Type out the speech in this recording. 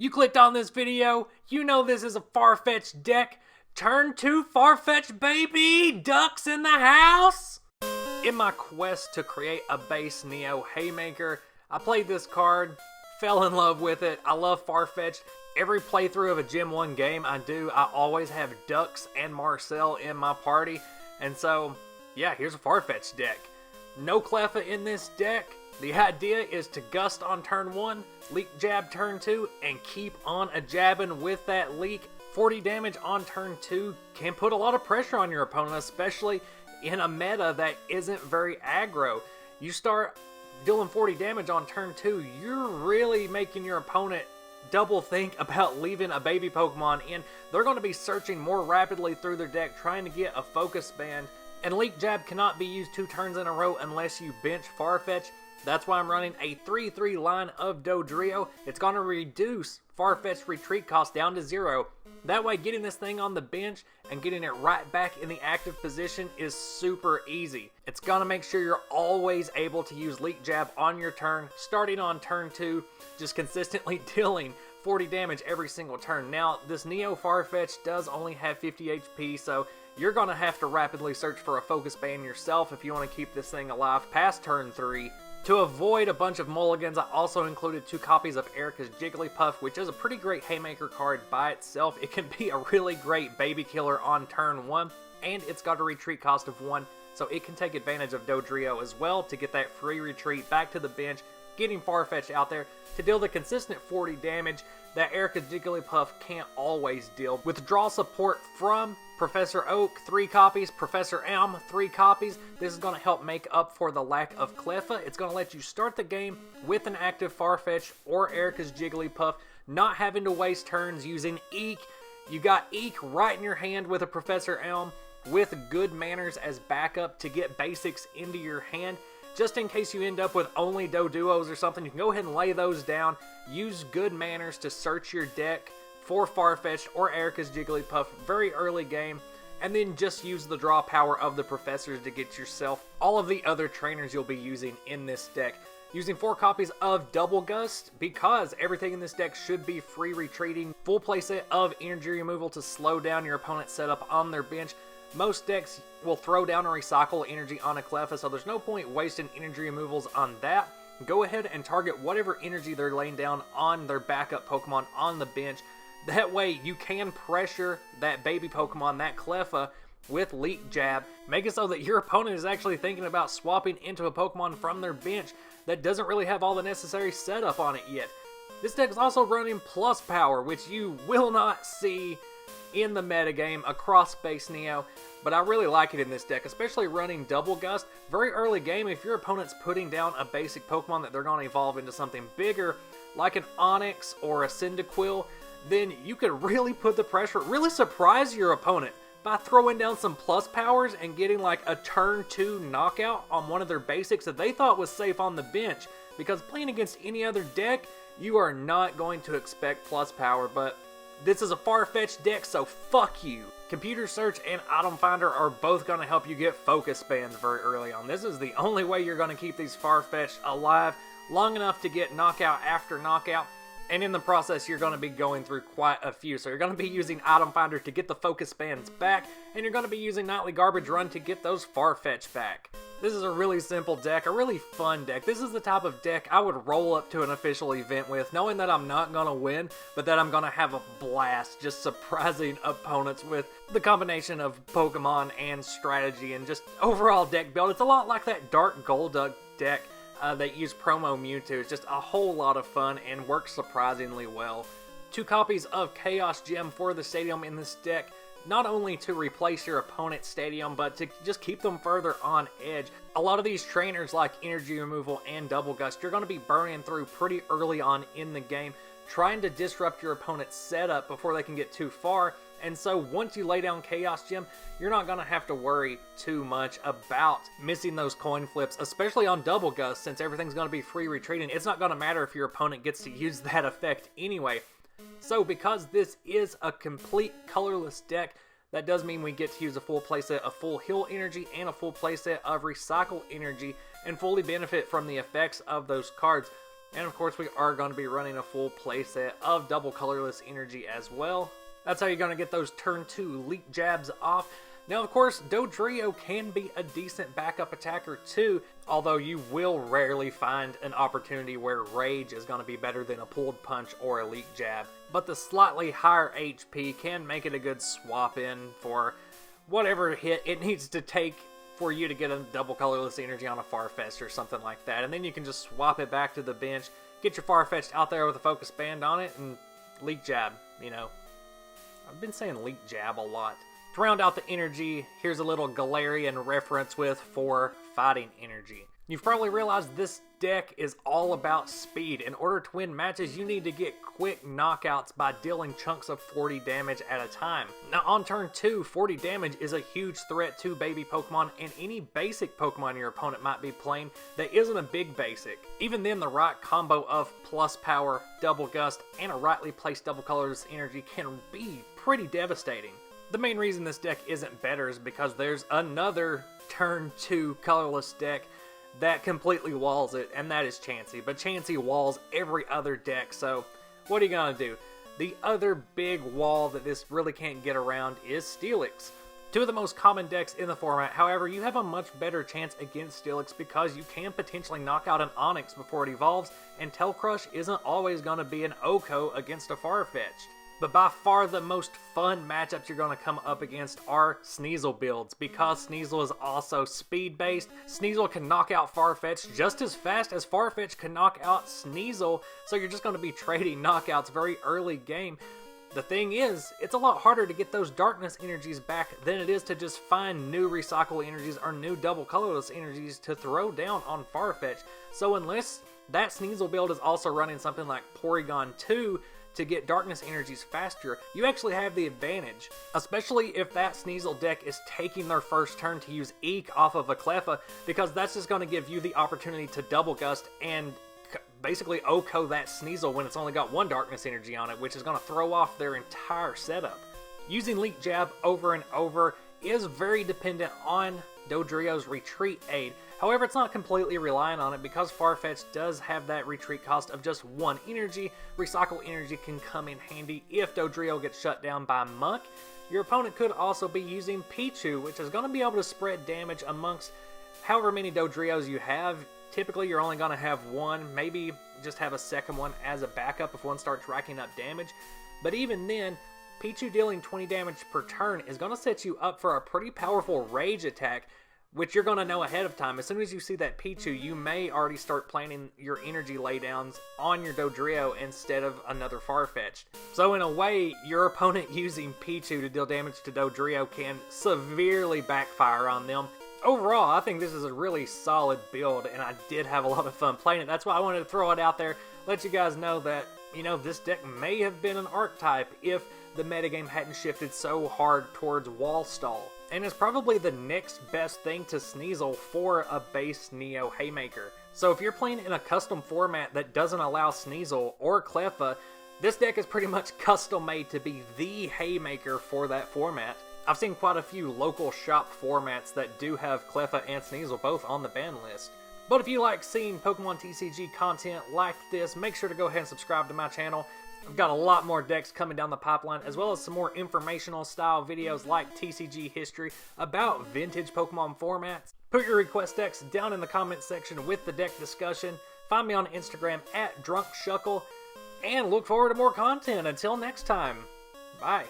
You clicked on this video, you know this is a Farfetch'd deck. Turn 2 Farfetch'd, baby! Ducks in the house! In my quest to create a base Neo Haymaker, I played this card, fell in love with it. I love Farfetch'd. Every playthrough of a Gen 1 game I do, I always have Ducks and Marcel in my party. And so, yeah, here's a Farfetch'd deck. No Cleffa in this deck. The idea is to gust on turn 1, leek jab turn 2, and keep on a jabbing with that leek. 40 damage on turn 2 can put a lot of pressure on your opponent, especially in a meta that isn't very aggro. You start dealing 40 damage on turn 2, you're really making your opponent double think about leaving a baby Pokemon in. They're going to be searching more rapidly through their deck, trying to get a focus band. And Leek Jab cannot be used 2 turns in a row unless you bench Farfetch'd. That's why I'm running a 3-3 line of Dodrio. It's going to reduce Farfetch'd retreat cost down to 0. That way, getting this thing on the bench and getting it right back in the active position is super easy. It's going to make sure you're always able to use Leek Jab on your turn, starting on turn 2, just consistently dealing 40 damage every single turn. Now, this Neo Farfetch'd does only have 50 HP, so you're going to have to rapidly search for a focus band yourself if you want to keep this thing alive past turn 3. To avoid a bunch of mulligans, I also included 2 copies of Erica's Jigglypuff, which is a pretty great Haymaker card by itself. It can be a really great baby killer on turn 1, and it's got a retreat cost of 1, so it can take advantage of Dodrio as well to get that free retreat back to the bench, getting Farfetch'd out there to deal the consistent 40 damage that Erica's Jigglypuff can't always deal. With draw support from Professor Oak, 3 copies, Professor M, 3 copies. This is going to help make up for the lack of Cleffa. It's going to let you start the game with an active Farfetch'd or Erica's Jigglypuff, not having to waste turns using Eek. You got Eek right in your hand with a Professor Elm with good manners as backup to get basics into your hand. Just in case you end up with only Doduos or something, you can go ahead and lay those down. Use good manners to search your deck for Farfetch'd or Erica's Jigglypuff very early game, and then just use the draw power of the professors to get yourself all of the other trainers you'll be using in this deck. Using 4 copies of Double Gust because everything in this deck should be free retreating. Full playset of energy removal to slow down your opponent's setup on their bench. Most decks will throw down or recycle energy on a Cleffa, so there's no point wasting energy removals on that. Go ahead and target whatever energy they're laying down on their backup Pokemon on the bench. That way you can pressure that baby Pokemon, that Cleffa, with Leek Jab. Make it so that your opponent is actually thinking about swapping into a Pokemon from their bench that doesn't really have all the necessary setup on it yet. This deck is also running Plus Power, which you will not see in the metagame across base Neo, but I really like it in this deck, especially running Double Gust. Very early game, if your opponent's putting down a basic Pokemon that they're going to evolve into something bigger, like an Onix or a Cyndaquil, then you could really put the pressure, really surprise your opponent by throwing down some plus powers and getting like a turn 2 knockout on one of their basics that they thought was safe on the bench. Because playing against any other deck, you are not going to expect plus power, but this is a Farfetch'd deck, so fuck you. Computer Search and Item Finder are both going to help you get focus bands very early on. This is the only way you're going to keep these Farfetch'd alive long enough to get knockout after knockout. And in the process, you're going to be going through quite a few. So you're going to be using Item Finder to get the focus bands back, and you're going to be using Nightly Garbage Run to get those Farfetch'd back. This is a really simple deck, a really fun deck. This is the type of deck I would roll up to an official event with, knowing that I'm not going to win, but that I'm going to have a blast just surprising opponents with the combination of Pokemon and strategy and just overall deck build. It's a lot like that Dark Golduck deck that used Promo Mewtwo. It's just a whole lot of fun and works surprisingly well. 2 copies of Chaos Gem for the Stadium in this deck, not only to replace your opponent's Stadium, but to just keep them further on edge. A lot of these trainers like Energy Removal and Double Gust, you're going to be burning through pretty early on in the game, trying to disrupt your opponent's setup before they can get too far. And so once you lay down Chaos Gem, you're not going to have to worry too much about missing those coin flips, especially on Double Gust, since everything's going to be free retreating. It's not going to matter if your opponent gets to use that effect anyway. So because this is a complete colorless deck, that does mean we get to use a full playset of full heal energy and a full playset of recycle energy and fully benefit from the effects of those cards. And of course we are going to be running a full playset of double colorless energy as well. That's how you're going to get those turn 2 Leek jabs off. Now, of course, Dodrio can be a decent backup attacker too, although you will rarely find an opportunity where Rage is going to be better than a pulled punch or a Leek jab. But the slightly higher HP can make it a good swap in for whatever hit it needs to take for you to get a double colorless energy on a Farfetch'd or something like that. And then you can just swap it back to the bench, get your Farfetch'd out there with a focus band on it, and Leek jab, you know. I've been saying Leek jab a lot. To round out the energy, here's a little Galarian reference with 4 fighting energy. You've probably realized this deck is all about speed. In order to win matches, you need to get quick knockouts by dealing chunks of 40 damage at a time. Now on turn 2, 40 damage is a huge threat to baby Pokemon and any basic Pokemon your opponent might be playing that isn't a big basic. Even then, the right combo of plus power, double gust, and a rightly placed double colorless energy can be pretty devastating. The main reason this deck isn't better is because there's another turn 2 colorless deck that completely walls it, and that is Chansey. But Chansey walls every other deck, so what are you gonna do? The other big wall that this really can't get around is Steelix. 2 of the most common decks in the format. However, you have a much better chance against Steelix because you can potentially knock out an Onix before it evolves, and Tail Crush isn't always gonna be an Oko against a Farfetch'd. But by far the most fun matchups you're going to come up against are Sneasel builds. Because Sneasel is also speed-based, Sneasel can knock out Farfetch'd just as fast as Farfetch'd can knock out Sneasel, so you're just going to be trading knockouts very early game. The thing is, it's a lot harder to get those darkness energies back than it is to just find new recycle energies or new double colorless energies to throw down on Farfetch'd. So unless that Sneasel build is also running something like Porygon 2, to get darkness energies faster, you actually have the advantage. Especially if that Sneasel deck is taking their first turn to use Eek off of a Cleffa, because that's just going to give you the opportunity to double gust and basically Oko that Sneasel when it's only got 1 darkness energy on it, which is going to throw off their entire setup. Using Leek Jab over and over is very dependent on Dodrio's retreat aid. However, it's not completely reliant on it because Farfetch'd does have that retreat cost of just 1 energy. Recycle energy can come in handy if Dodrio gets shut down by Muck. Your opponent could also be using Pichu, which is going to be able to spread damage amongst however many Dodrios you have. Typically, you're only going to have 1, maybe just have a second one as a backup if one starts racking up damage. But even then, Pichu dealing 20 damage per turn is going to set you up for a pretty powerful Rage attack, which you're going to know ahead of time. As soon as you see that Pichu, you may already start planning your energy laydowns on your Dodrio instead of another Farfetch'd. So in a way, your opponent using Pichu to deal damage to Dodrio can severely backfire on them. Overall, I think this is a really solid build, and I did have a lot of fun playing it. That's why I wanted to throw it out there, let you guys know that, you know, this deck may have been an archetype if the metagame hadn't shifted so hard towards Wall Stall. And it's probably the next best thing to Sneasel for a base Neo Haymaker. So if you're playing in a custom format that doesn't allow Sneasel or Cleffa, this deck is pretty much custom made to be the Haymaker for that format. I've seen quite a few local shop formats that do have Cleffa and Sneasel both on the ban list. But if you like seeing Pokemon TCG content like this, make sure to go ahead and subscribe to my channel. I've got a lot more decks coming down the pipeline, as well as some more informational style videos like TCG history about vintage Pokemon formats. Put your request decks down in the comment section with the deck discussion. Find me on Instagram @DrunkShuckle, and look forward to more content. Until next time, bye.